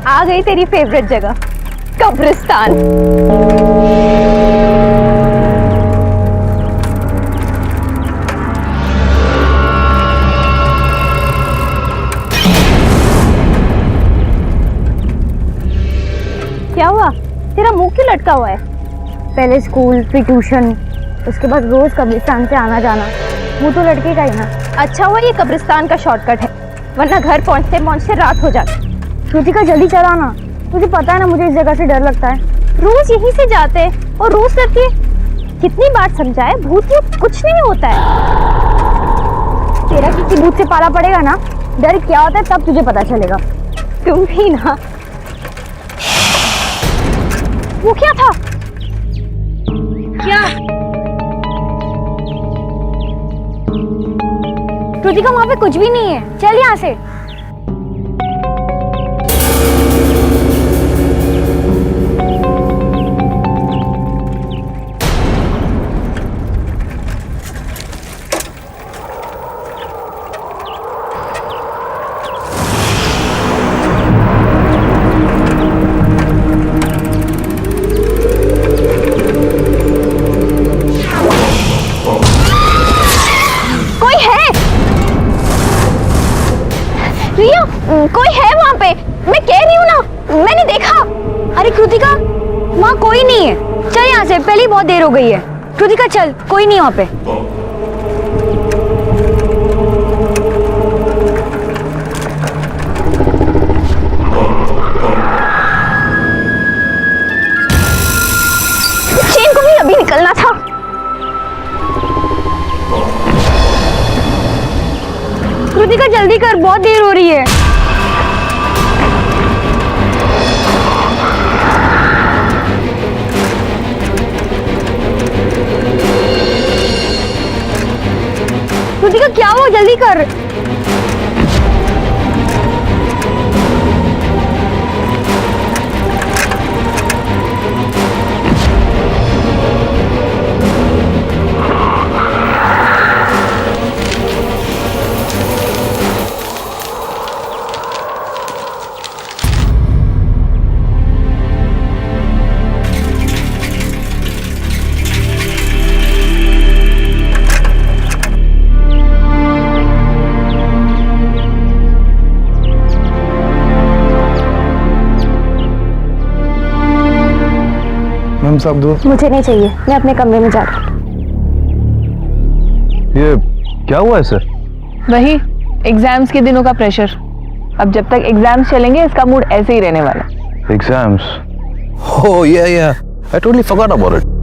आ गई तेरी फेवरेट जगह, कब्रिस्तान। क्या हुआ? तेरा मुंह क्यों लटका हुआ है? पहले स्कूल, फिर ट्यूशन, उसके बाद रोज कब्रिस्तान से आना जाना, मुंह तो लटकेगा ही ना। अच्छा हुआ ये कब्रिस्तान का शॉर्टकट है, वरना घर पहुंचते पहुंचते रात हो जाती। श्रुतिका जल्दी चला ना, तुझे पता है ना मुझे इस जगह से डर लगता है। रोज यहीं से जाते हैं और रोज डरती है। कितनी बार समझाए, भूत भूत कुछ नहीं होता है। तेरा किसी भूत से पाला पड़ेगा ना, डर क्या होता है तब तुझे पता चलेगा। तुम भी ना। वो क्या था? क्या? श्रुतिका वहां पे कुछ भी नहीं है, चल यहाँ से। कोई है वहाँ पे, मैं कह रही हूँ ना, मैंने देखा। अरे कृतिका, वहाँ कोई नहीं है, चल यहाँ से, पहले ही बहुत देर हो गई है। कृतिका चल, कोई नहीं वहाँ पे। चेन को भी अभी निकलना था। कृतिका जल्दी कर, बहुत देर हो रही है। कृतिका क्या हुआ, जल्दी कर। मैम साहब दो। मुझे नहीं चाहिए, मैं अपने कमरे में जा रही हूँ। ये क्या हुआ है सर? वही एग्जाम्स के दिनों का प्रेशर। अब जब तक एग्जाम्स चलेंगे इसका मूड ऐसे ही रहने वाला। एग्जाम्स? ओह या I totally forgot about it.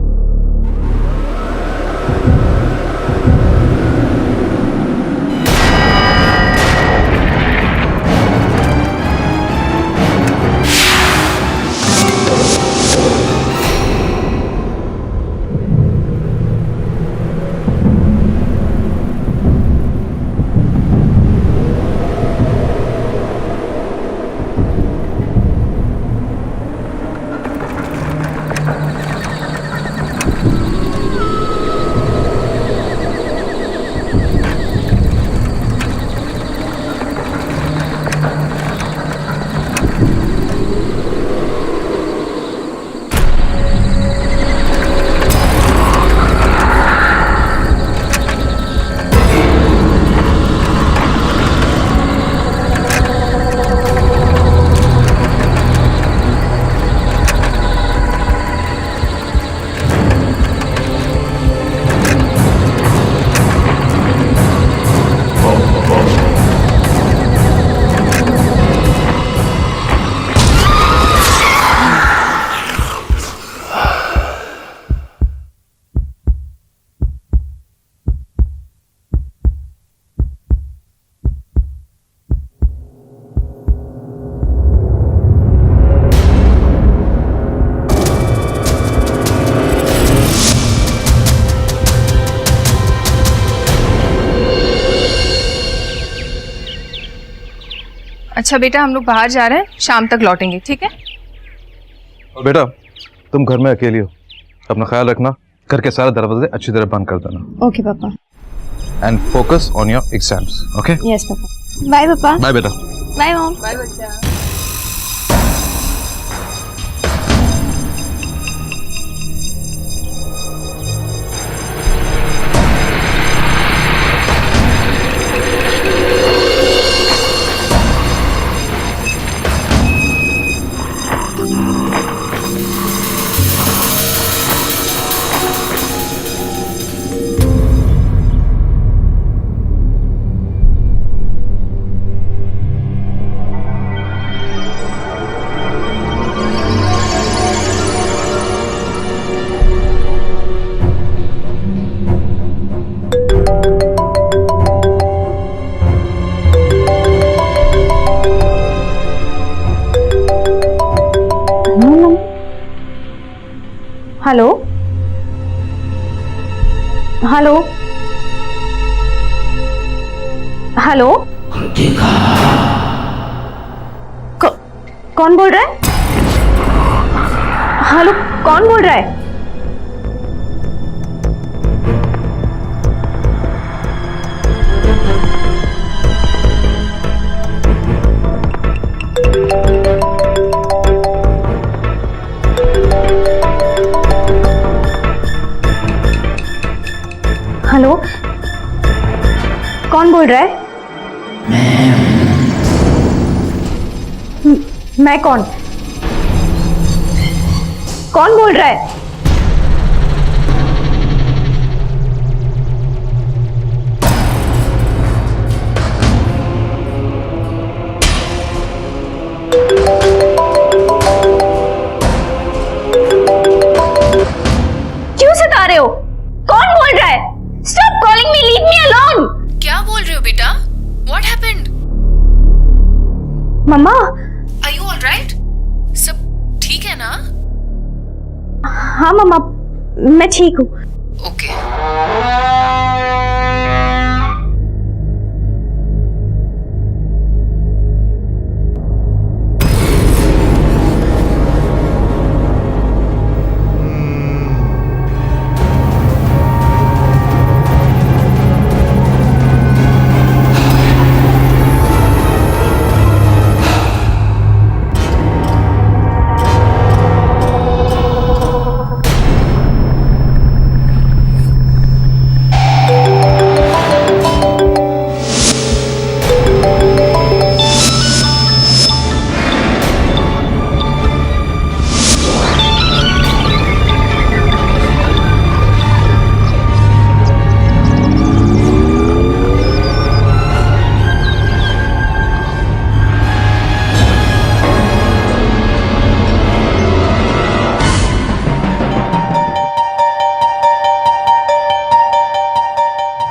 अच्छा बेटा, हम लोग बाहर जा रहे हैं, शाम तक लौटेंगे, ठीक है? बेटा तुम घर में अकेली हो, अपना ख्याल रखना, घर के सारे दरवाजे अच्छी तरह बंद कर देना। ओके पापा। And focus on your exams, okay? Yes पापा। बाय पापा। बाय बेटा। Bye mom. बाय बच्चा। हेलो हेलो हेलो, कौन बोल रहा है? हेलो, कौन बोल रहा है? हेलो, कौन बोल रहा है? मैं कौन बोल रहा है? क्यों सता रहे हो? कौन बोल रहा है? Stop calling me, leave me alone. क्या बोल रहे हो बेटा? What happened? Mamma, Are you all right? सब ठीक है ना? हाँ मम्मा, मैं ठीक हूँ। Okay.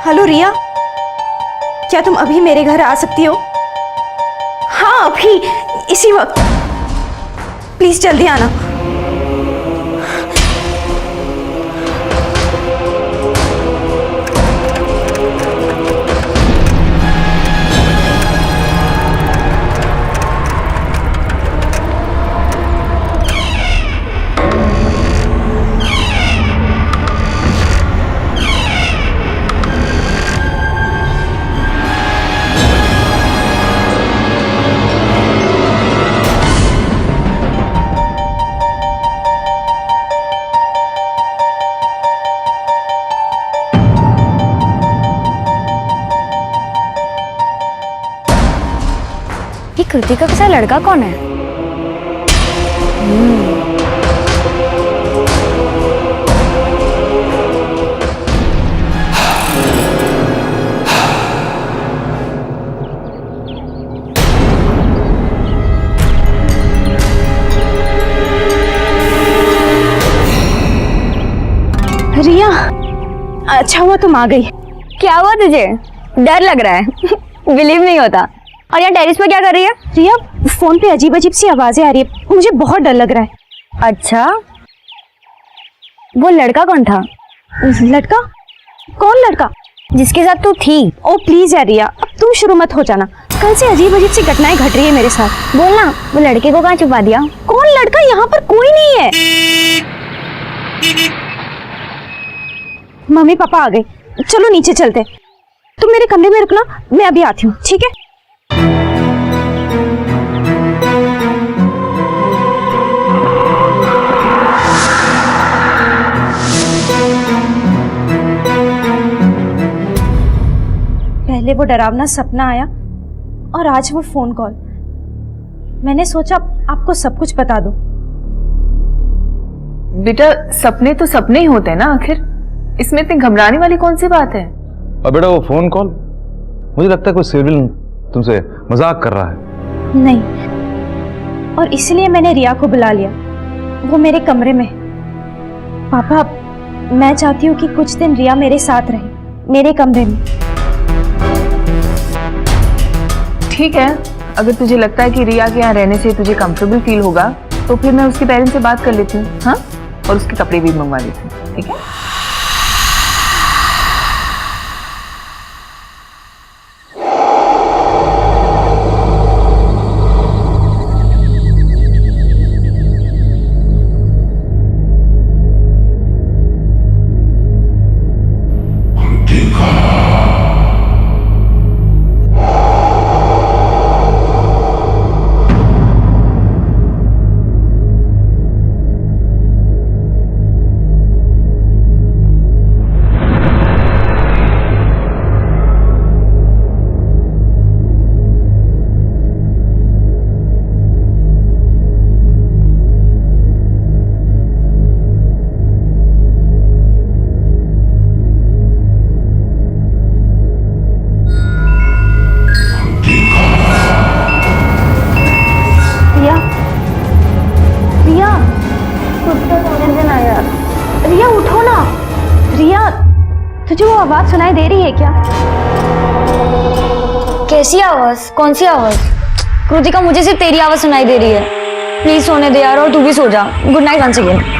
हेलो रिया, क्या तुम अभी मेरे घर आ सकती हो? हाँ, अभी, इसी वक्त। प्लीज जल्दी आना। ये कृतिका के साथ लड़का कौन है? रिया, अच्छा हुआ तुम आ गई। क्या हुआ तुझे? डर लग रहा है? बिलीव नहीं होता। और यहाँ टेरिस पे क्या कर रही है? रिया, फोन पे अजीब अजीब सी आवाजें आ रही है, मुझे बहुत डर लग रहा है। अच्छा, वो लड़का कौन था? लड़का? कौन लड़का? जिसके साथ तू थी। ओ प्लीज यार रिया, अब तुम शुरू मत हो जाना। कल से अजीब अजीब सी घटनाएं घट रही है मेरे साथ। बोलना, वो लड़के को कहाँ छुपा दिया? कौन लड़का? यहाँ पर कोई नहीं है। मम्मी पापा आ गए, चलो नीचे चलते। तुम मेरे कमरे में रुकना, मैं अभी आती हूँ, ठीक है? पहले वो डरावना सपना आया और आज वो फोन कॉल। मैंने सोचा आपको सब कुछ बता दूं। बेटा, सपने तो सपने ही होते हैं ना आखिर, इसमें इतनी घबराने वाली कौन सी बात है? और बेटा वो फोन कॉल, मुझे लगता है कोई सिविल तुमसे मजाक कर रहा है। नहीं, और इसलिए मैंने रिया को बुला लिया, वो मेरे कमरे में। पापा, मैं चाहती हूँ कि कुछ दिन रिया मेरे साथ रहे, मेरे कमरे में। ठीक है, अगर तुझे लगता है कि रिया के यहाँ रहने से तुझे कंफर्टेबल फील होगा तो फिर मैं उसके पेरेंट्स से बात कर लेती हूँ। हाँ, और उसके कपड़े भी मंगवा देती हूँ, ठीक है? रिया उठो ना। रिया, तुझे वो आवाज सुनाई दे रही है क्या? कैसी आवाज? कौन सी आवाज? कृतिका, मुझे सिर्फ तेरी आवाज सुनाई दे रही है। प्लीज सोने दे यार, और तू भी सो जा। Good night once again.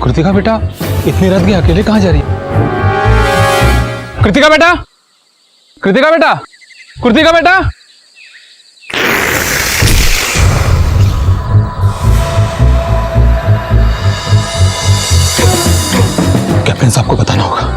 Kritika बेटा, इतनी रात की अकेले कहाँ जा रही है? कृतिका बेटा, कृतिका बेटा, कृतिका बेटा। कैप्टन साहब को बताना होगा।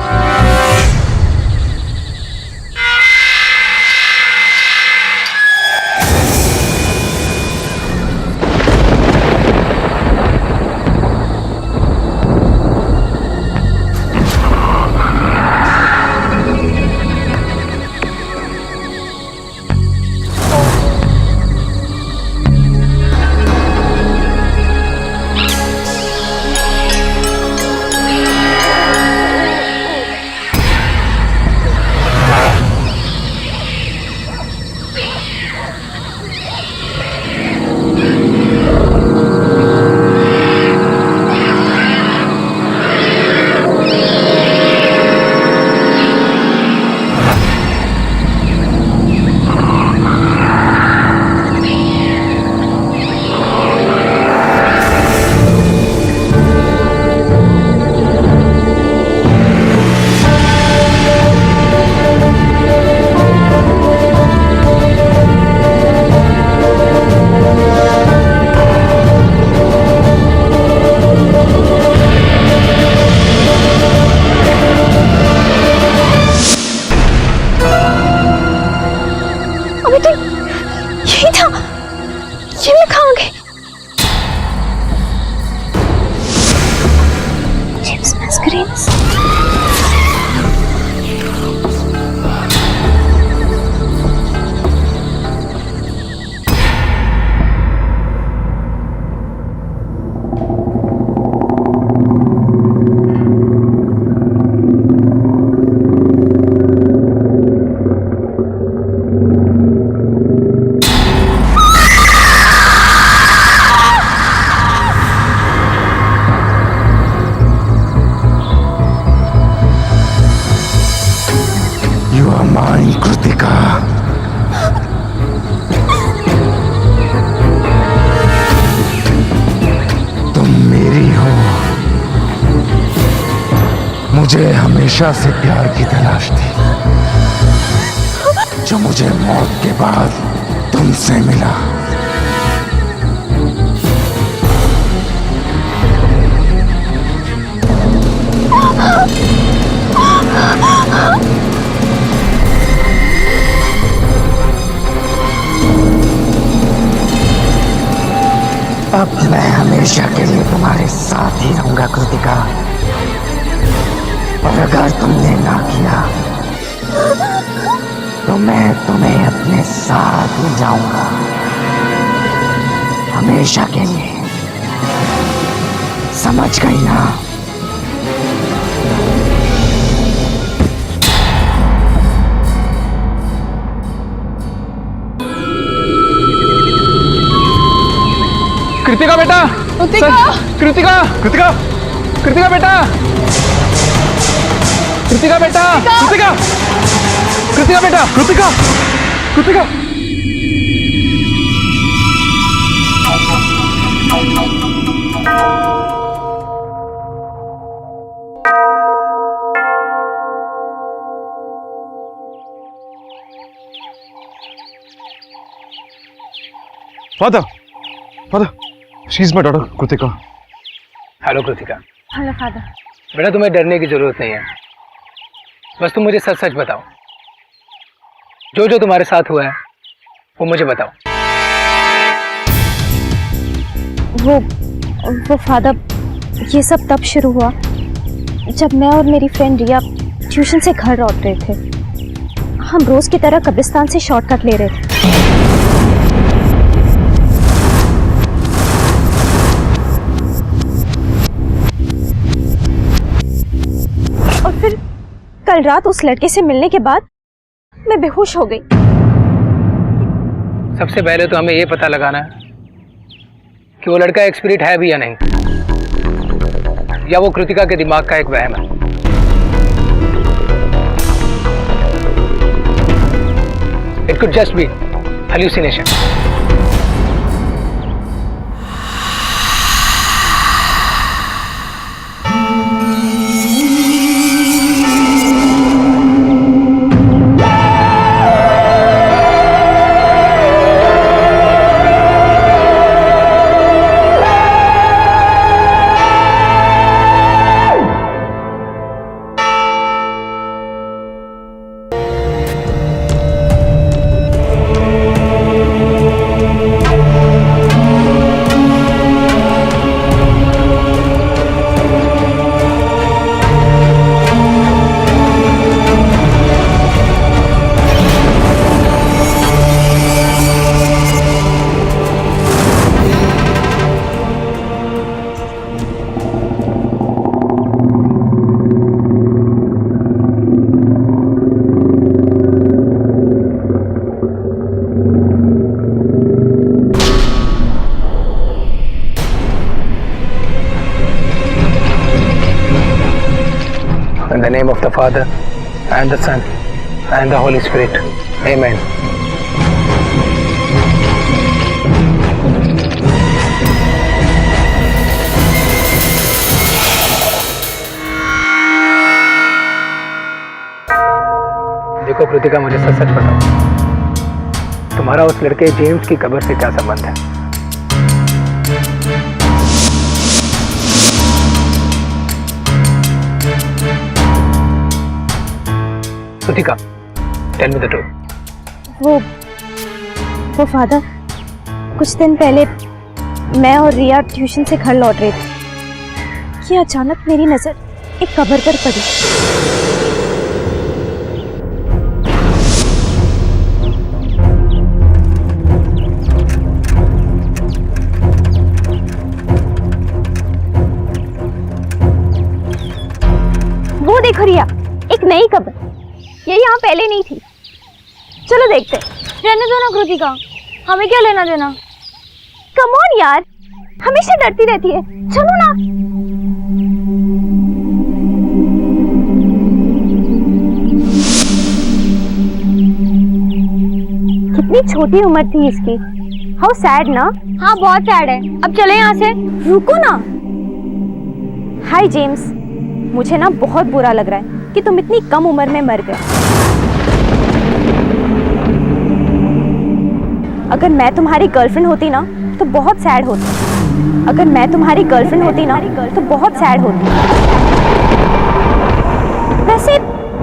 Prince. You are mine, Kritika. तुम मेरी हो। मुझे हमेशा से प्यार की तलाश थी, जो मुझे मौत के बाद तुमसे मिला। अब मैं हमेशा के लिए तुम्हारे साथ ही रहूंगा कृतिका, और अगर तुमने ना किया तो मैं तुम्हें अपने साथ ले जाऊंगा, हमेशा के लिए। समझ गई ना? कृतिका बेटा, कृतिका, कृतिका, कृतिका, कृतिका बेटा, कृतिका बेटा, कृतिका, कृतिका बेटा, Kritika, Kritika. Father, father, she's my daughter, Kritika. Hello Kritika. Hello father. बेटा तुम्हें डरने की जरूरत नहीं है, बस तुम मुझे सच सच बताओ, जो जो तुम्हारे साथ हुआ है वो मुझे बताओ। वो फादर, ये सब तब शुरू हुआ जब मैं और मेरी फ्रेंड रिया ट्यूशन से घर लौट रहे थे। हम रोज की तरह कब्रिस्तान से शॉर्टकट ले रहे थे। और फिर कल रात उस लड़के से मिलने के बाद मैं बेहोश हो गई। सबसे पहले तो हमें ये पता लगाना है कि वो लड़का एक स्पिरिट है भी या नहीं, या वो कृतिका के दिमाग का एक वहम है। It could just be hallucination. In the name of the Father, and the Son, and the Holy Spirit. Amen. देखो कृतिका, मुझे सच सच बताओ, तुम्हारा उस लड़के जेम्स की कब्र से क्या संबंध है? Kritika, tell me the truth. वो फादर, कुछ दिन पहले मैं और रिया ट्यूशन से घर लौट रहे थे कि अचानक मेरी नजर एक कब्र पर पड़ी। वो देखो रिया, एक नई कब्र। ये यहाँ पहले नहीं थी। चलो देखते हैं। रहने दो ना कृतिका, हमें क्या लेना देना। कम ऑन यार, हमेशा डरती रहती है। चलो ना। कितनी छोटी उम्र थी इसकी। हाउ सैड ना। हाँ बहुत सैड है। अब चले यहाँ से। रुको ना। हाय जेम्स, मुझे ना बहुत बुरा लग रहा है कि तुम इतनी कम उम्र में मर गए। अगर मैं तुम्हारी गर्लफ्रेंड होती ना तो बहुत सैड होती। अगर मैं तुम्हारी गर्लफ्रेंड होती ना तो बहुत सैड होती। वैसे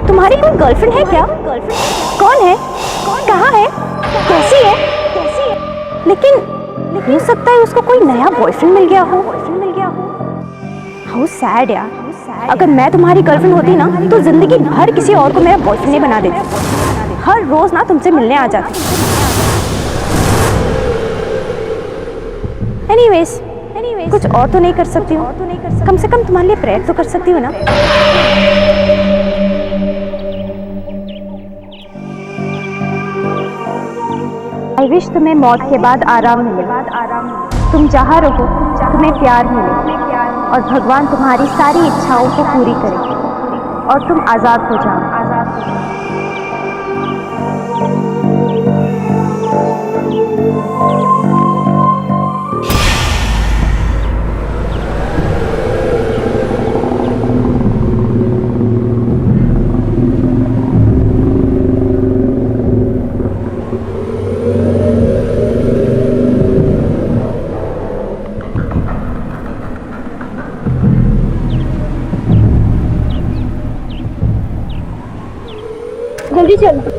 तुम्हारी कोई गर्लफ्रेंड है क्या? कौन है? कहाँ है? कैसी है? लेकिन हो सकता है उसको कोई नया बॉयफ्रेंड मिल गया हो। हाउ सैड यार। अगर मैं तुम्हारी गर्लफ्रेंड होती ना तो जिंदगी भर किसी और को मेरा बॉयफ्रेंड नहीं बना देती। हर रोज ना तुमसे मिलने आ जाती। एनीवेज, कुछ और तो नहीं कर सकती हूँ। कम से कम तुम्हारे लिए प्रेयर तो कर सकती हूँ ना। आई विश तुम्हें मौत के बाद आराम मिले। तुम जहाँ रहो तुम्हें प्यार मिले और भगवान तुम्हारी सारी इच्छाओं को पूरी करे और तुम आजाद हो जाओ। जल्दी चलो।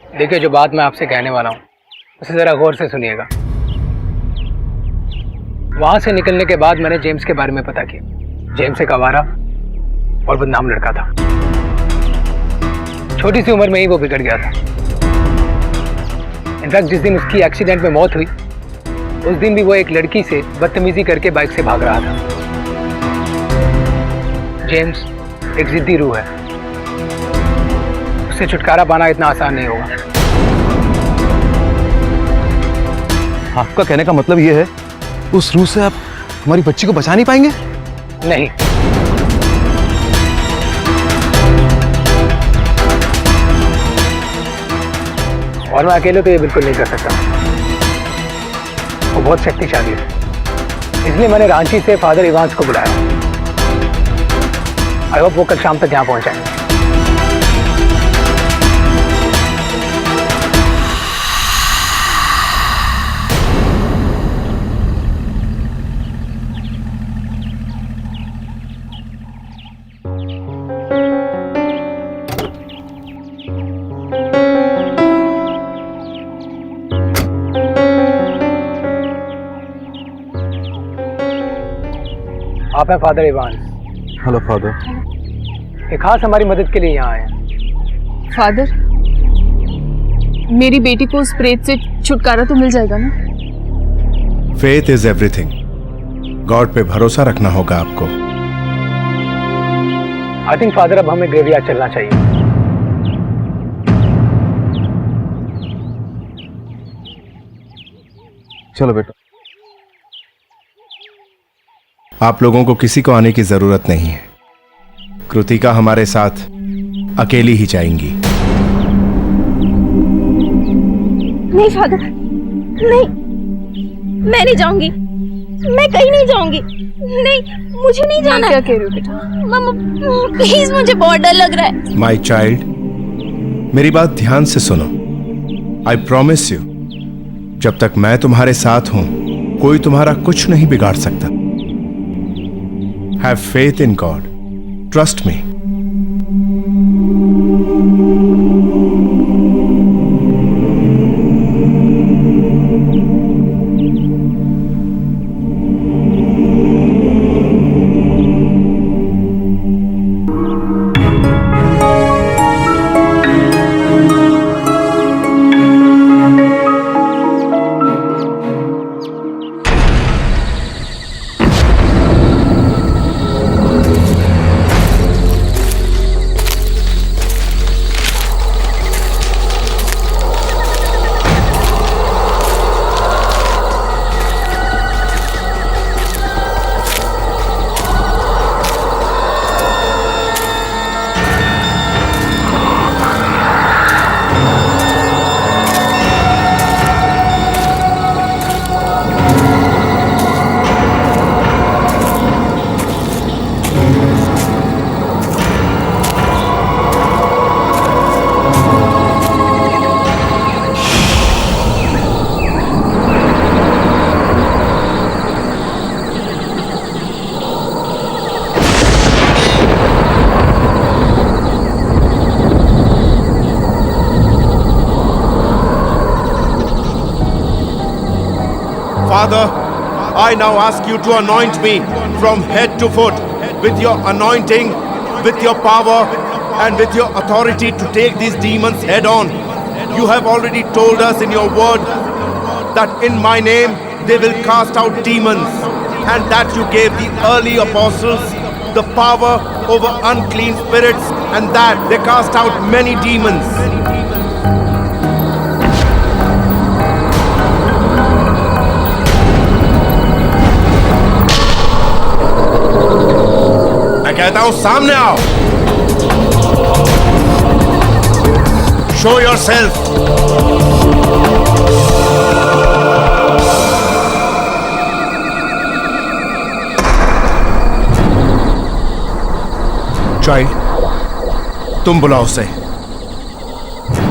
देखिए, जो बात मैं आपसे कहने वाला हूँ उसे ज़रा गौर से सुनिएगा। वहाँ से निकलने के बाद मैंने जेम्स के बारे में पता किया। जेम्स एक आवारा और बदनाम लड़का था। छोटी सी उम्र में ही वो बिगड़ गया था। इनफैक्ट जिस दिन उसकी एक्सीडेंट में मौत हुई उस दिन भी वो एक लड़की से बदतमीजी करके बाइक से भाग रहा था। जेम्स एक जिद्दी रूह है। उससे छुटकारा पाना इतना आसान नहीं होगा। आपका कहने का मतलब ये है उस रूह से आप हमारी बच्ची को बचा नहीं पाएंगे? नहीं, और मैं अकेले तो ये बिल्कुल नहीं कर सकता। वो बहुत शक्तिशाली है। इसलिए मैंने रांची से फादर इवांस को बुलाया। आई होप वो कल शाम तक यहाँ पहुंच जाएंगे। आप हैं फादर इवांस? Hello father. एक खास हमारी मदद के लिए यहाँ आए हैं। फादर, मेरी बेटी को उस प्रेत से छुटकारा तो मिल जाएगा ना? Faith is everything. गॉड पे भरोसा रखना होगा आपको। आई थिंक फादर अब हमें ग्रेवयार्ड चलना चाहिए। चलो बेटा। आप लोगों को किसी को आने की जरूरत नहीं है। कृतिका हमारे साथ अकेली ही जाएंगी। नहीं फादर, नहीं, मैं नहीं जाऊंगी। मैं कहीं नहीं जाऊंगी। नहीं, मुझे नहीं जाना। क्या कह रही हो बेटा? मम्मा प्लीज, मुझे बहुत डर लग रहा है। माई चाइल्ड, मेरी बात ध्यान से सुनो। आई प्रॉमिस यू, जब तक मैं तुम्हारे साथ हूं कोई तुम्हारा कुछ नहीं बिगाड़ सकता। Have faith in God, trust me. Father, I now ask you to anoint me from head to foot with your anointing, with your power, and with your authority to take these demons head on. You have already told us in your word that in my name they will cast out demons, and that you gave the early apostles the power over unclean spirits, and that they cast out many demons. कहता हूं सामने आओ। Show yourself. Child, तुम बुलाओ उसे,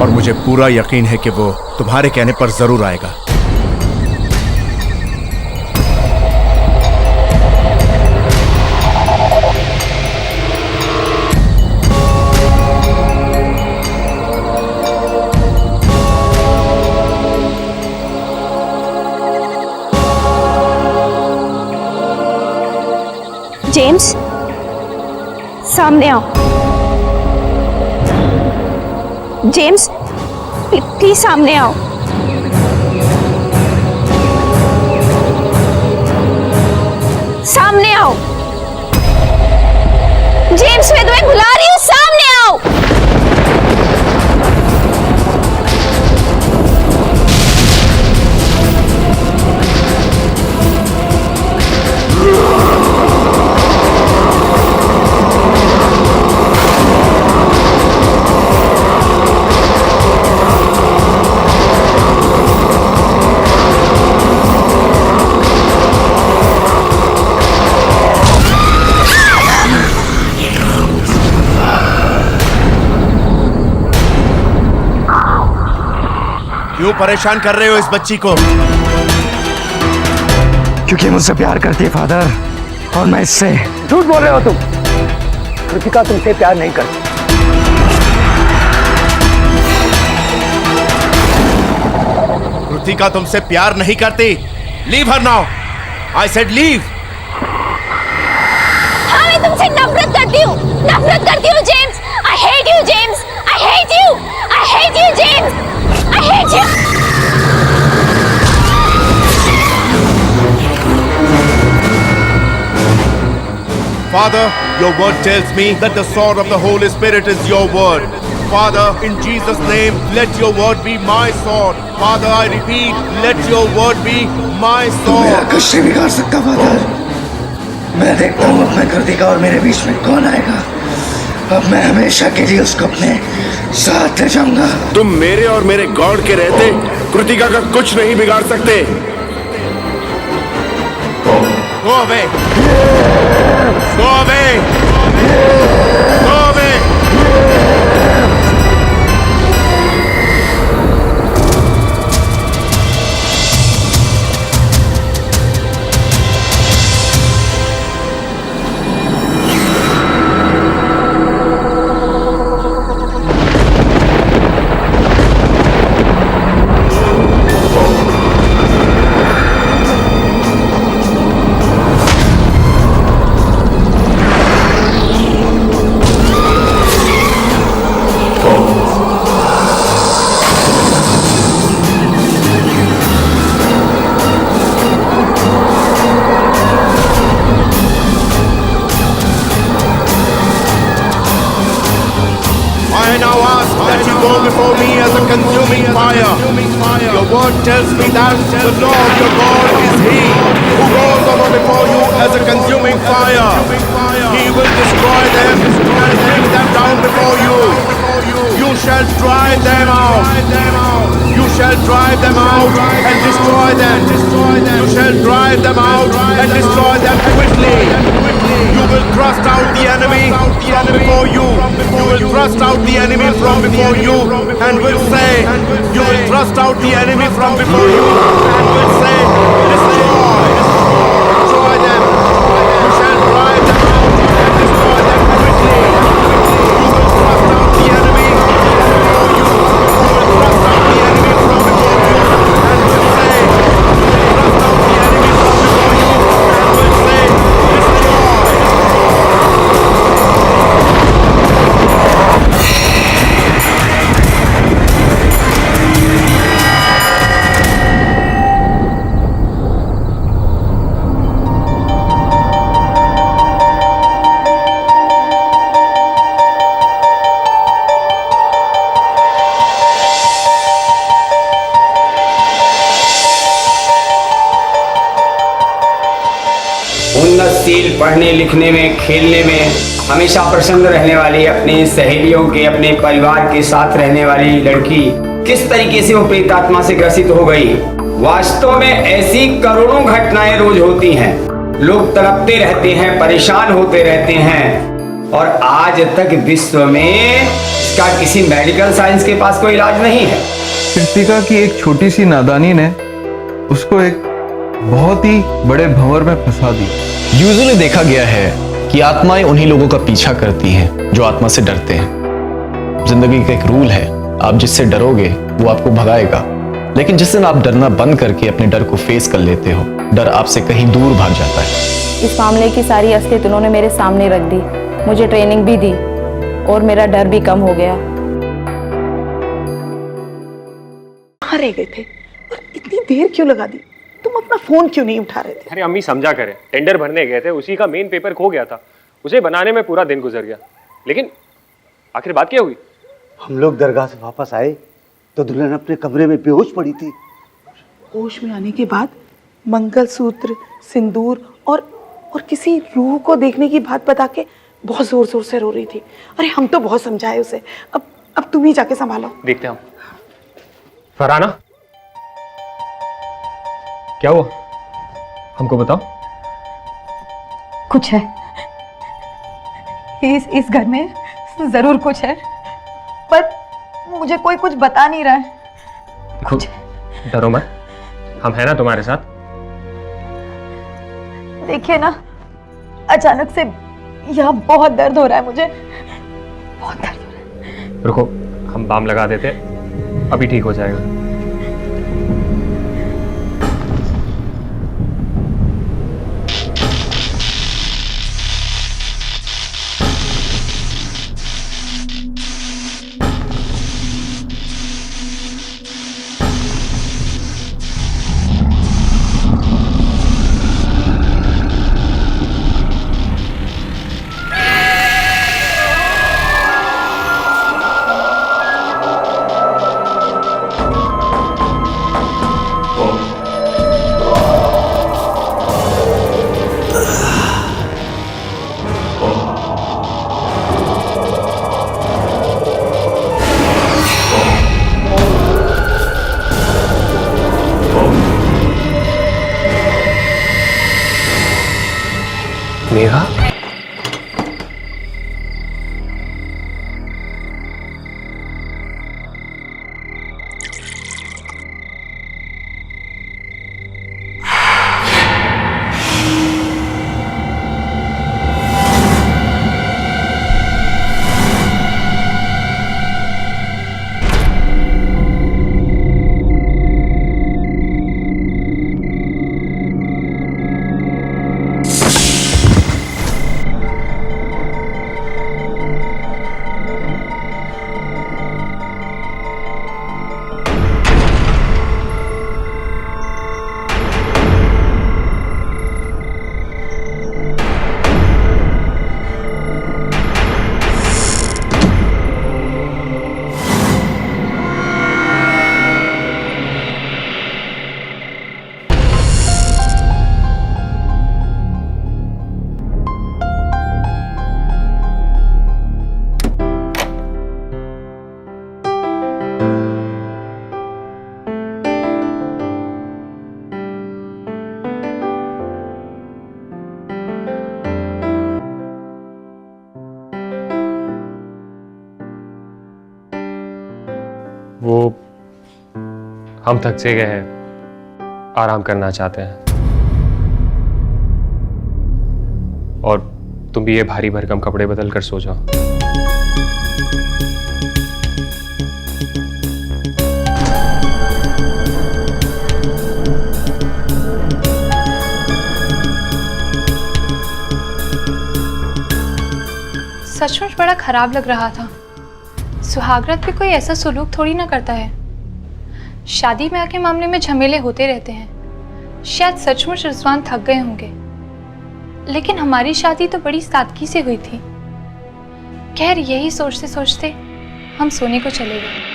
और मुझे पूरा यकीन है कि वो तुम्हारे कहने पर जरूर आएगा। जेम्स, सामने आओ। जेम्स, प्लीज सामने आओ। सामने आओ। जेम्स, मैं तुम्हें बुला रही हूँ, सामने आओ। क्यों परेशान कर रहे हो इस बच्ची को? क्योंकि मुझसे प्यार करती है फादर, और मैं इससे। झूठ बोल रहे हो तुम। कृतिका तुमसे प्यार नहीं करती। कृतिका तुमसे प्यार नहीं करती। Leave her now. I said leave. हाँ, मैं तुमसे नफरत करती हूँ, नफरत करती हूँ James. I hate you James, I hate you, I hate you James, I hate you. Father, your word tells me that the sword of the Holy Spirit is your word. Father, in Jesus' name, let your word be my sword. Father, I repeat, let your word be my तू मेरा sword. कुछ नहीं बिगाड़ सकता father. मैं देखता हूँ अब मैं कृतिका और मेरे बीच में कौन आएगा। अब मैं हमेशा के लिए उसको अपने साथ ले जाऊंगा। तुम मेरे और मेरे गॉड के रहते कृतिका का कुछ नहीं बिगाड़ सकते। Go away. Go away. Go away. I now ask that you go before me as a consuming fire. Your word tells me that the Lord your God is He who goes over before you as a consuming fire. He will destroy them and bring them down before you. You shall drive them out. You shall drive them out and destroy them. You shall drive them out and destroy them quickly. You will thrust out the enemy from before you. You will thrust out the enemy from before you and will say, you will thrust out the enemy from before you and will say, destroy, destroy them. You shall drive them out and destroy them quickly. You will thrust out the enemy from before you. You will thrust out the enemy from before you and will say, you will thrust out the enemy from before you and will say, destroy. उन्नतशील पढ़ने लिखने में, खेलने में हमेशा प्रसन्न रहने वाली, अपने सहेलियों के, अपने परिवार के साथ रहने वाली लड़की किस तरीके से वो प्रेतात्मा से ग्रसित हो गई। वास्तव में ऐसी करोड़ों घटनाएं रोज होती हैं। लोग तड़पते रहते हैं, परेशान होते रहते हैं और आज तक विश्व में इसका किसी मेडिकल साइंस के पास कोई इलाज नहीं है। कृतिका की एक छोटी सी नादानी ने उसको एक बहुत ही बड़े भंवर में फंसा दी। यूजुअली देखा गया है कि आत्माएं उन्हीं लोगों का पीछा करती हैं जो आत्मा से डरते हैं। जिंदगी का एक रूल है, आप जिससे डरोगे वो आपको भगाएगा, लेकिन जिस दिन आप डरना बंद करके अपने डर को फेस कर लेते हो, डर आपसे कहीं दूर भाग जाता है। इस मामले की सारी असलियत उन्होंने मेरे सामने रख दी, मुझे ट्रेनिंग भी दी और मेरा डर भी कम हो गया। कहाँ रह गए थे और इतनी देर क्यों लगा दी? तुम अपना फोन क्यों नहीं उठा रहे थे? अरे अम्मी समझा करें, टेंडर भरने गए थे, उसी का मेन पेपर खो गया था, उसे बनाने में पूरा दिन गुजर गया। लेकिन आखिर बात क्या हुई? हम लोग दरगाह से वापस आए तो दुल्हन अपने कमरे में बेहोश पड़ी थी। होश में आने के बाद मंगलसूत्र, सिंदूर और किसी रूह को देखने की बात बता के बहुत जोर जोर से रो रही थी। अरे हम तो बहुत समझाए उसे। अब तुम ही जाके संभालो। देखते हम। फरहाना, क्या हुआ? हमको बताओ। कुछ है इस घर में, जरूर कुछ है, पर मुझे कोई कुछ बता नहीं रहा है। देखो, डरो मत, हम हैं ना तुम्हारे साथ। देखिए ना, अचानक से यहाँ बहुत दर्द हो रहा है मुझे, बहुत दर्द हो रहा है। रुको, हम बाम लगा देते, अभी ठीक हो जाएगा। स्नेहा? वो हम थक से गए हैं, आराम करना चाहते हैं, और तुम भी ये भारी भरकम कपड़े बदल कर सो जाओ। सचमुच बड़ा खराब लग रहा था। सुहागरात पे कोई ऐसा सुलूक थोड़ी ना करता है। शादी ब्याह के मामले में झमेले होते रहते हैं। शायद सचमुच रिजवान थक गए होंगे, लेकिन हमारी शादी तो बड़ी सादगी से हुई थी। खैर, यही सोचते सोचते हम सोने को चले गए।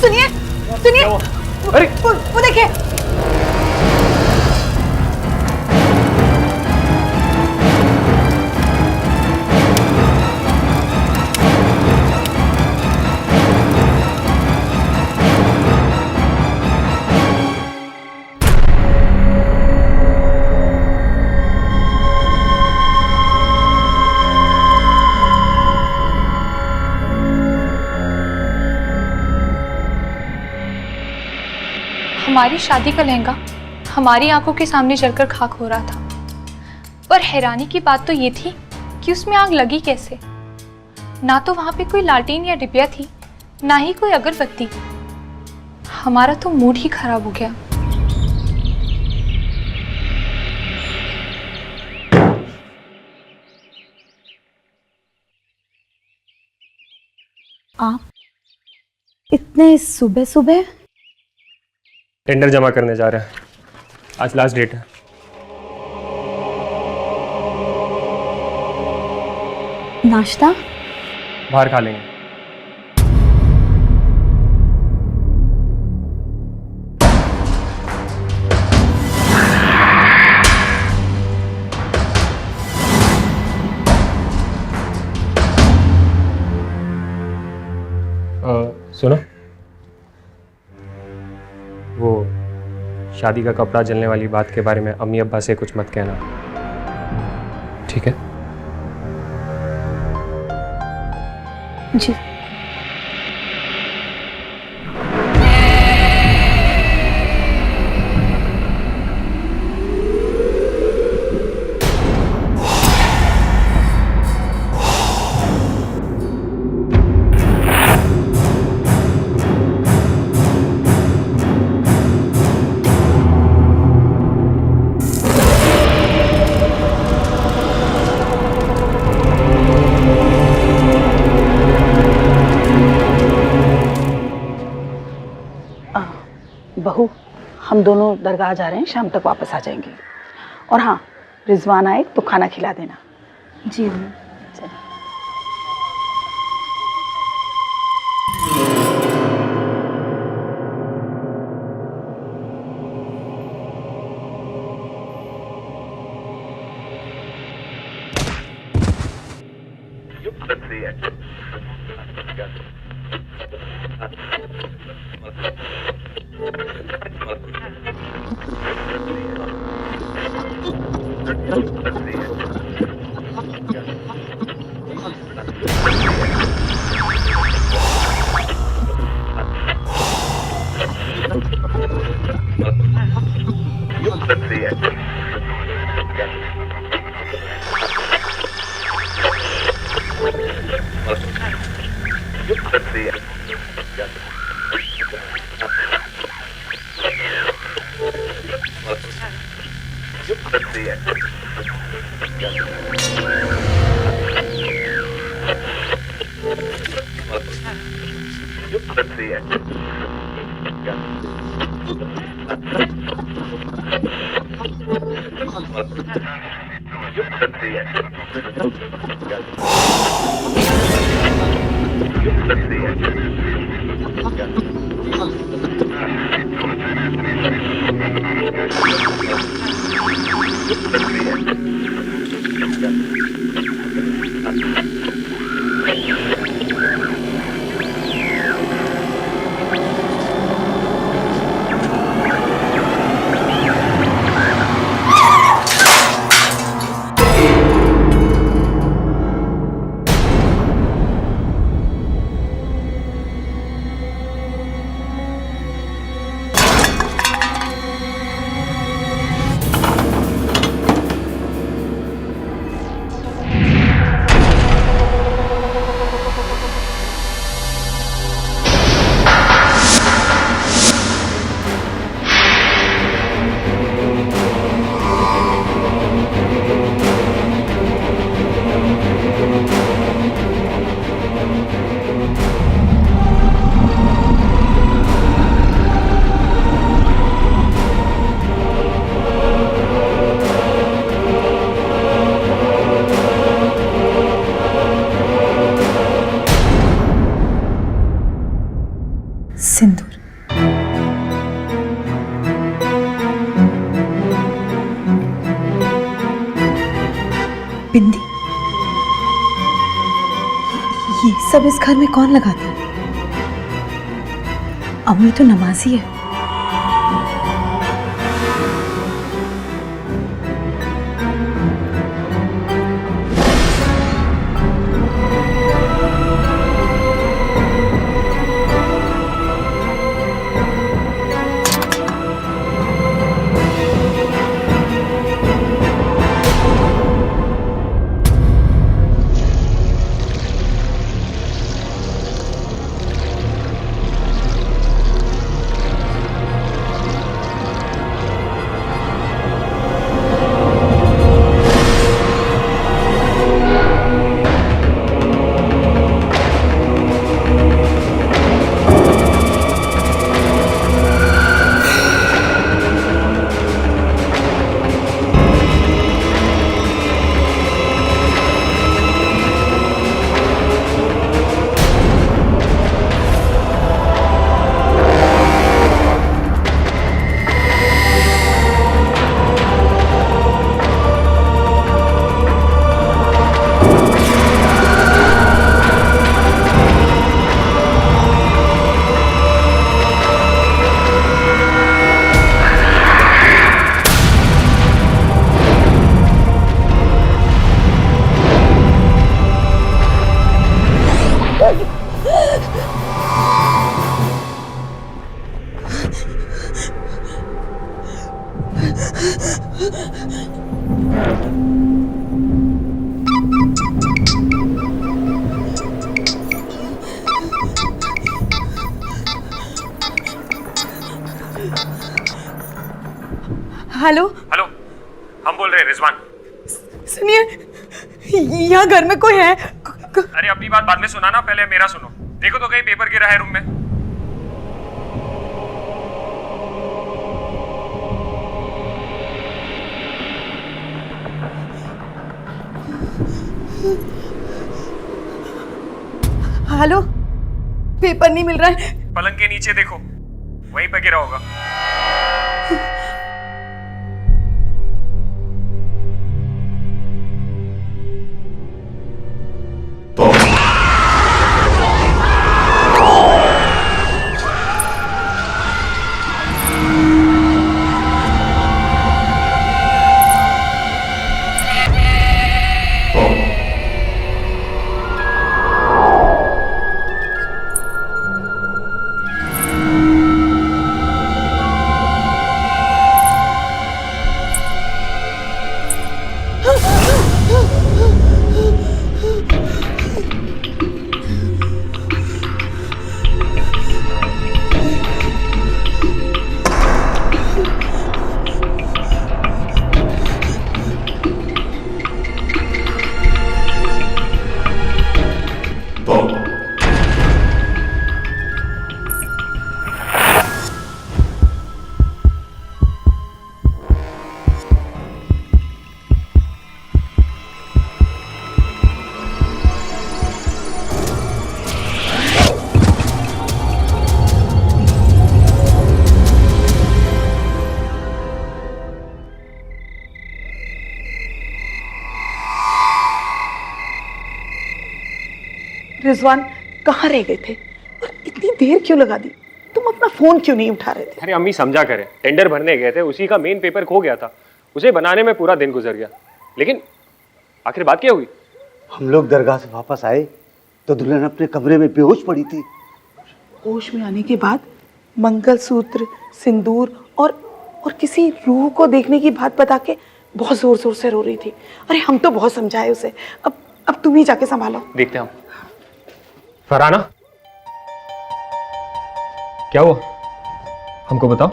सुनिए सुनिए, अरे वो देखिए। हमारी शादी का लहंगा हमारी आंखों के सामने जलकर खाक हो रहा था, पर हैरानी की बात तो ये थी कि उसमें आग लगी कैसे। ना तो वहां पे कोई लालटेन या डिबिया थी, ना ही कोई अगरबत्ती। हमारा तो मूड ही खराब हो गया। आप इतने सुबह सुबह? टेंडर जमा करने जा रहे हैं, आज लास्ट डेट है। नाश्ता बाहर खा लेंगे। सुनो, वो शादी का कपड़ा जलने वाली बात के बारे में अम्मी अब्बा से कुछ मत कहना, ठीक है? जी। बहू, हम दोनों दरगाह जा रहे हैं, शाम तक वापस आ जाएंगे। और हाँ, रिजवान आए तो खाना खिला देना। जी अम्मी। सिंदूर। बिंदी। ये सब इस घर में कौन लगाता है? अम्मी तो नमाजी है। हेलो हेलो, हम बोल रहे हैं रिजवान। सुनिए, यहाँ घर में कोई है? अरे अपनी बात बाद में सुनाना, पहले मेरा सुनो। देखो तो कहीं पेपर गिरा है रूम में। हेलो, पेपर नहीं मिल रहा है। पलंग के नीचे देखो, वहीं पे गिरा होगा। रिजवान कहाँ रह गए थे और इतनी देर क्यों लगा दी? तुम अपना फोन क्यों नहीं उठा रहे थे? अरे अम्मी समझा करें, टेंडर भरने गए थे, उसी का मेन पेपर खो गया था, उसे बनाने में पूरा दिन गुजर गया। लेकिन आखिर बात क्या हुई? हम लोग दरगाह से वापस आए तो दुल्हन अपने कमरे में बेहोश पड़ी थी। होश में आने के बाद मंगलसूत्र, सिंदूर और किसी रूह को देखने की बात बता के बहुत जोर जोर से रो रही थी। अरे हम तो बहुत समझाए उसे। अब तुम ही जाके संभालो। देखते हैं हम। फरहाना, क्या हुआ? हमको बताओ।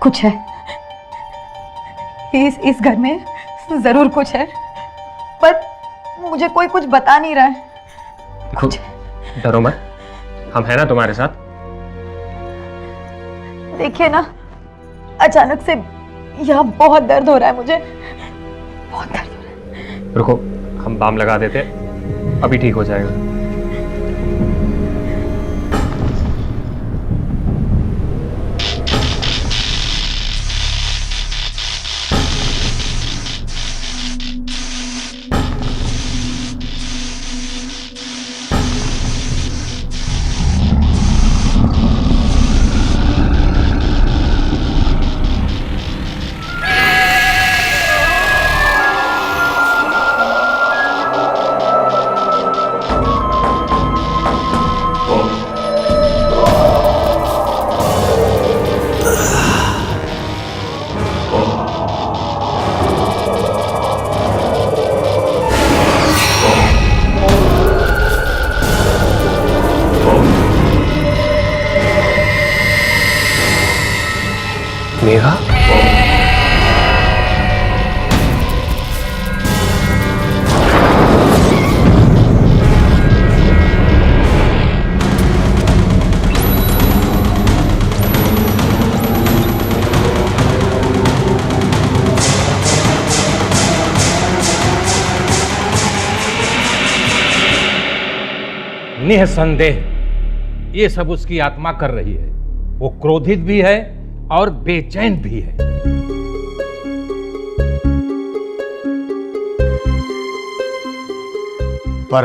कुछ है, इस घर में जरूर कुछ है, पर मुझे कोई कुछ बता नहीं रहा है। देखो, डरो मत, हम हैं ना तुम्हारे साथ। देखिए ना, अचानक से यहाँ बहुत दर्द हो रहा है मुझे, बहुत दर्द हो रहा है। रुको, हम बाम लगा देते, अभी ठीक हो जाएगा। मेघा, निसंदेह ये सब उसकी आत्मा कर रही है। वो क्रोधित भी है और बेचैन भी है। पर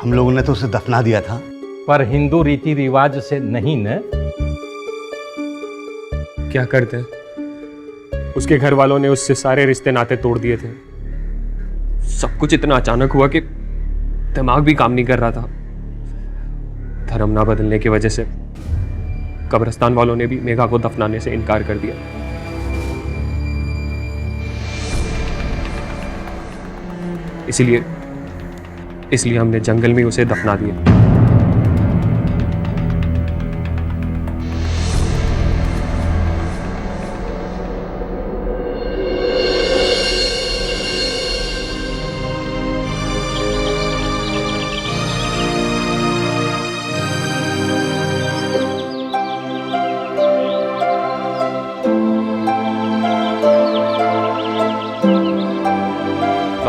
हम लोगों ने तो उसे दफना दिया था। पर हिंदू रीति रिवाज से नहीं न। क्या करते हैं, उसके घर वालों ने उससे सारे रिश्ते नाते तोड़ दिए थे। सब कुछ इतना अचानक हुआ कि दिमाग भी काम नहीं कर रहा था। धर्म ना बदलने की वजह से कब्रिस्तान वालों ने भी मेघा को दफनाने से इनकार कर दिया। इसलिए हमने जंगल में उसे दफना दिया।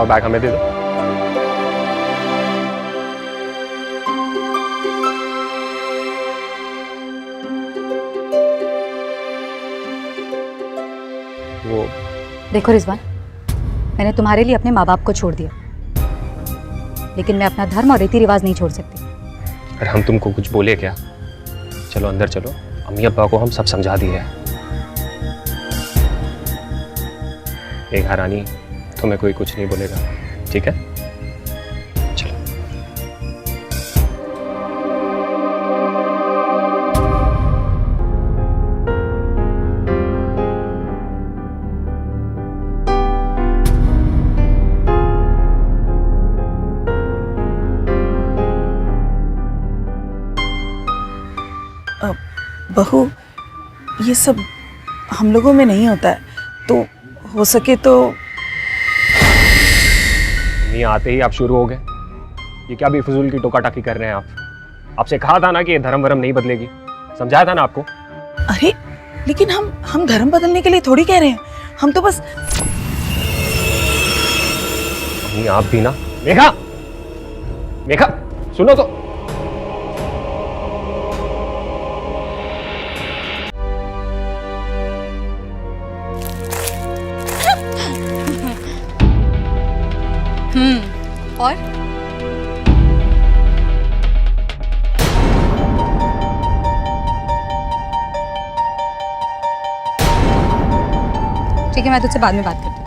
बैग हमें दे दो। वो देखो रिजवान, मैंने तुम्हारे लिए अपने माँ बाप को छोड़ दिया, लेकिन मैं अपना धर्म और रीति रिवाज नहीं छोड़ सकती। अरे हम तुमको कुछ बोले क्या? चलो अंदर चलो, अम्मी अब्बा को हम सब समझा दिए हैं। मेघा रानी, तुम्हें कोई कुछ नहीं बोलेगा, ठीक है? चलो। बहू, ये सब हम लोगों में नहीं होता है, तो हो सके तो। नहीं आते ही आप शुरू हो गए। ये क्या बेफजूल की टोका टाकी कर रहे हैं आप? आपसे कहा था ना कि ये धर्म वरम नहीं बदलेगी, समझाया था ना आपको। अरे लेकिन हम धर्म बदलने के लिए थोड़ी कह रहे हैं, हम तो बस। नहीं आप भी ना। मेघा, मेघा सुनो तो। और ठीक है, मैं तुझसे बाद में बात करती हूँ।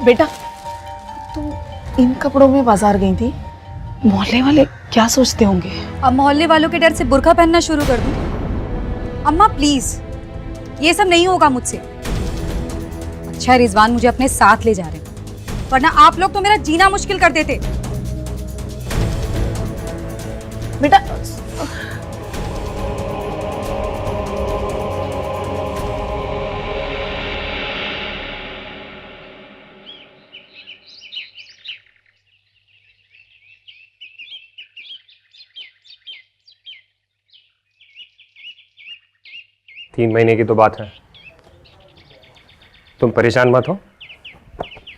बेटा, तुम इन कपड़ों में बाजार गई थी, मोहल्ले वाले क्या सोचते होंगे? अब मोहल्ले वालों के डर से बुर्का पहनना शुरू कर दूं? अम्मा प्लीज, ये सब नहीं होगा मुझसे। अच्छा रिजवान मुझे अपने साथ ले जा रहे हैं, वरना आप लोग तो मेरा जीना मुश्किल कर देते। बेटा तीन महीने की तो बात है, तुम परेशान मत हो।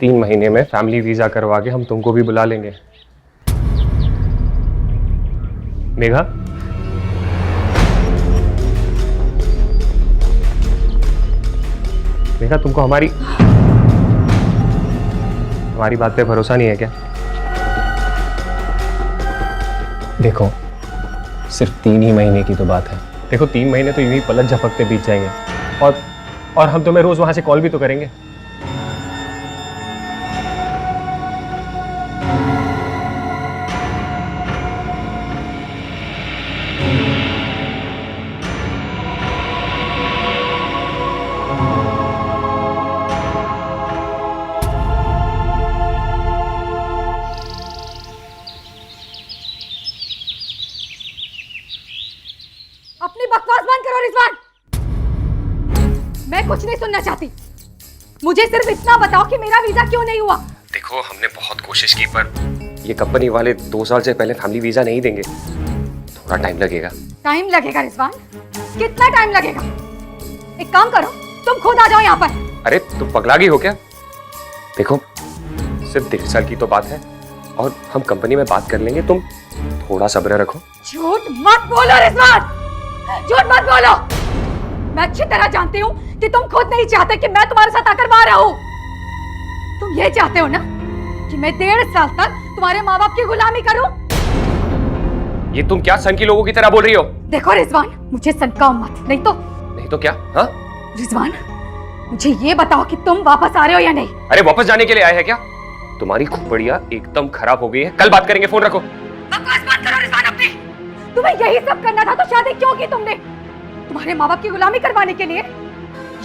3 महीने में फैमिली वीजा करवा के हम तुमको भी बुला लेंगे। मेघा, मेघा तुमको हमारी बात पे भरोसा नहीं है क्या? देखो सिर्फ 3 ही महीने की तो बात है। देखो 3 महीने तो यूं ही पलक झपकते बीत जाएंगे, और हम तुम्हें रोज वहां से कॉल भी तो करेंगे। अपनी बकवास बंद करो रिजवान, मैं कुछ नहीं सुनना चाहती। मुझे सिर्फ इतना बताओ कि मेरा वीजा क्यों नहीं हुआ। देखो हमने बहुत कोशिश की, पर ये कंपनी वाले 2 साल से पहले फैमिली वीजा नहीं देंगे, थोड़ा टाइम लगेगा। टाइम लगेगा रिजवान? कितना टाइम लगेगा? एक काम करो, तुम खुद आ जाओ यहाँ पर। अरे तुम पगला गई हो क्या? देखो सिर्फ 1.5 साल की तो बात है, और हम कंपनी में बात कर लेंगे, तुम थोड़ा सब्र रखो। झूठ मत बोलो रिजवान, झूठ मत बोलो। मैं अच्छी तरह जानती हूँ कि तुम खुद नहीं चाहते कि मैं तुम्हारे साथ आकर वहां रहूं। तुम ये चाहते हो ना कि मैं 1.5 साल तक तुम्हारे माँ बाप की गुलामी करूं? ये तुम क्या सन की लोगों की तरह बोल रही हो? देखो रिजवान, मुझे सनकाओ मत, नहीं तो क्या? हाँ रिजवान, मुझे ये बताओ कि तुम वापस आ रहे हो या नहीं? अरे वापस जाने के लिए आए हैं क्या? तुम्हारी खोपड़ियाँ एकदम खराब हो गई है, कल बात करेंगे, फोन रखो। बकवास बंद करो रिजवान अपनी। तुम्हें यही सब करना था तो शादी क्यों की तुमने? तुम्हारे माँ बाप की गुलामी करवाने के लिए,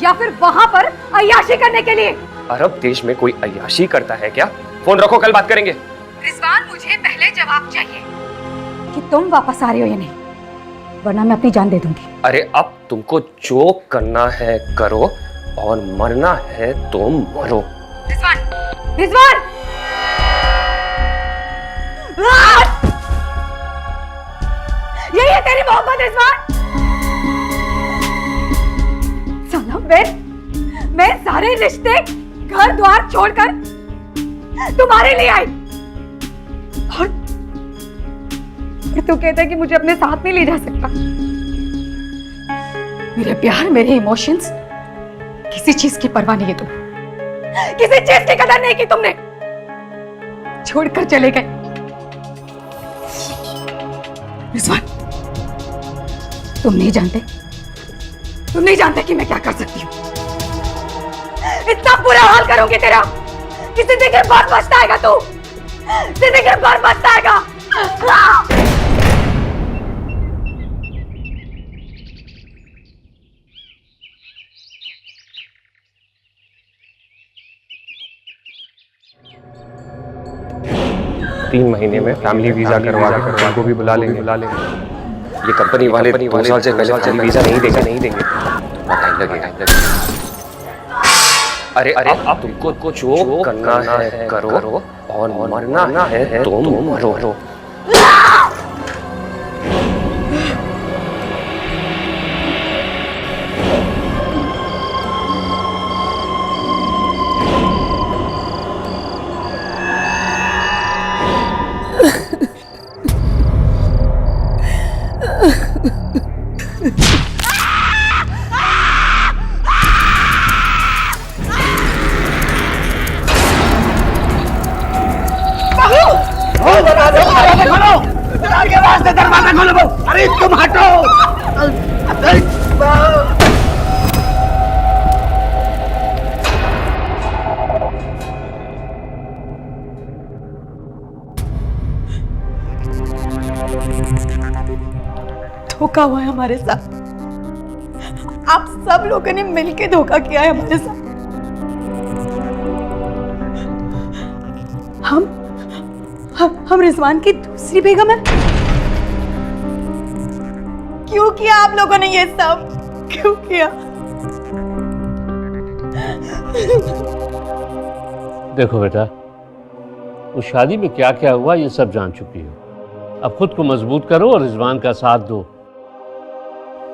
या फिर वहां पर अय्याशी करने के लिए? अरब देश में कोई अय्याशी करता है क्या? फोन रखो, कल बात करेंगे। रिजवान मुझे पहले जवाब चाहिए कि तुम वापस आ रहे हो या नहीं, वरना मैं अपनी जान दे दूंगी। अरे अब तुमको जो करना है करो, और मरना है तो मरो। रिजवान, रिजवान! यही है तेरी मोहब्बत रिजवान? सनम, मैं सारे रिश्ते घर द्वार छोड़कर तुम्हारे लिए आई, और तू कहता है कि मुझे अपने साथ नहीं ले जा सकता। मेरे प्यार, मेरे इमोशंस, किसी चीज की परवाह नहीं है तुम, किसी चीज की कदर नहीं की तुमने, छोड़कर चले गए। रिजवान, तुम नहीं जानते कि मैं क्या कर सकती हूँ। इतना बुरा हाल करूंगी तेरा कि जिंदगी भर पछताएगा तू, जिंदगी भर पछताएगा। 3 महीने में फैमिली वीजा करवा के उनको भी बुला लेंगे। ये कंपनी वाले 2 साल से पहले फैमिली वीजा नहीं देंगे। टाइम लगेगा। अरे अब तुमको जो करना है करो, और मरना है तो मरो। दरवाजा खोलो। अरे तुम हटो। धोखा हुआ है हमारे साथ। आप सब लोगों ने मिलकर धोखा किया है हमारे साथ। हम रिजवान की दूसरी बेगम है। क्यों किया आप लोगों ने ये सब? क्यों किया? देखो बेटा, उस शादी में क्या क्या हुआ ये सब जान चुकी हो। अब खुद को मजबूत करो और रिजवान का साथ दो।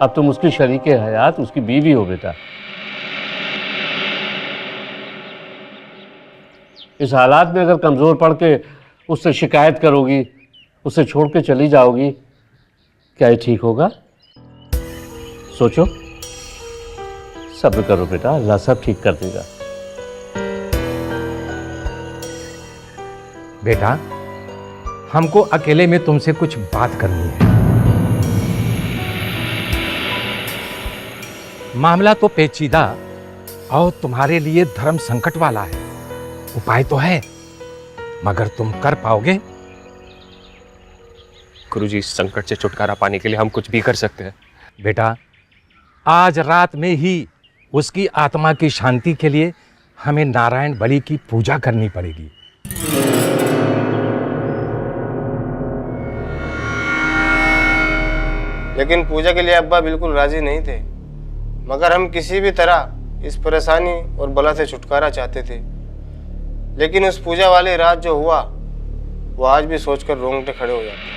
अब तुम उसकी शरीके हयात, उसकी बीवी हो बेटा। इस हालात में अगर कमजोर पड़ के उससे शिकायत करोगी, उसे छोड़ के चली जाओगी, क्या ये ठीक होगा? सोचो, सब्र करो बेटा, अल्लाह सब ठीक कर देगा। बेटा, हमको अकेले में तुमसे कुछ बात करनी है। मामला तो पेचीदा और तुम्हारे लिए धर्म संकट वाला है। उपाय तो है, मगर तुम कर पाओगे? गुरुजी, इस संकट से छुटकारा पाने के लिए हम कुछ भी कर सकते हैं। बेटा, आज रात में ही उसकी आत्मा की शांति के लिए हमें नारायण बलि की पूजा करनी पड़ेगी। लेकिन पूजा के लिए अब्बा बिल्कुल राजी नहीं थे, मगर हम किसी भी तरह इस परेशानी और बला से छुटकारा चाहते थे। लेकिन उस पूजा वाली रात जो हुआ, वो आज भी सोचकर रोंगटे खड़े हो जाते हैं।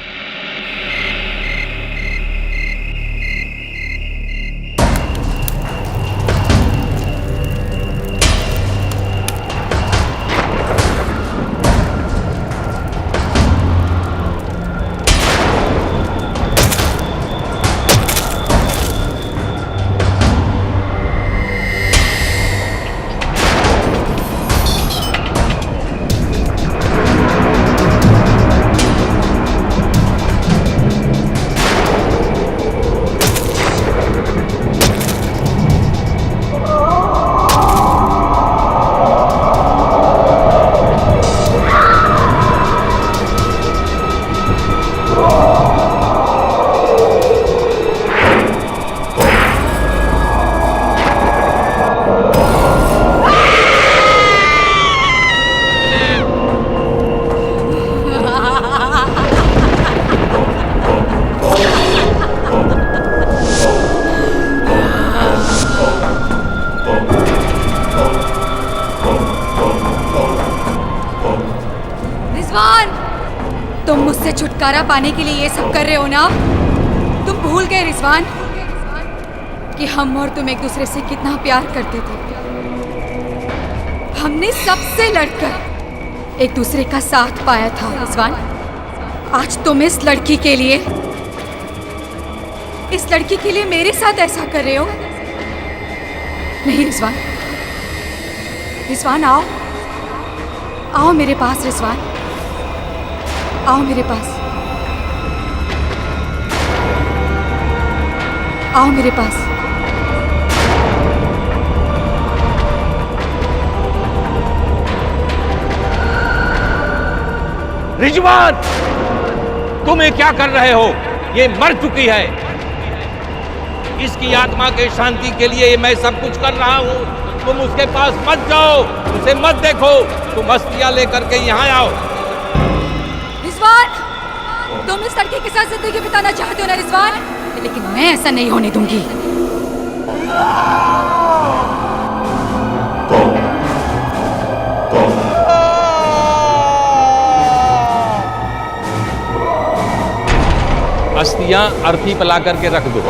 तुम मुझसे छुटकारा पाने के लिए ये सब कर रहे हो ना? तुम भूल गए रिजवान कि हम और तुम एक दूसरे से कितना प्यार करते थे। हमने सबसे लड़कर एक दूसरे का साथ पाया था रिजवान। आज तुम इस लड़की के लिए इस लड़की के लिए मेरे साथ ऐसा कर रहे हो? नहीं रिजवान, रिजवान आओ, आओ मेरे पास रिजवान, आओ मेरे पास, आओ मेरे पास। रिजवान, तुम ये क्या कर रहे हो? ये मर चुकी है। इसकी आत्मा के शांति के लिए मैं सब कुछ कर रहा हूँ। तुम उसके पास मत जाओ, उसे मत देखो। तुम अस्थियां लेकर के यहाँ आओ। रिजवान, तुम इस लड़की के साथ जिंदगी बिताना चाहते हो ना रिजवान, लेकिन मैं ऐसा नहीं होने दूंगी। अस्थियां अर्थी पला करके रख दो।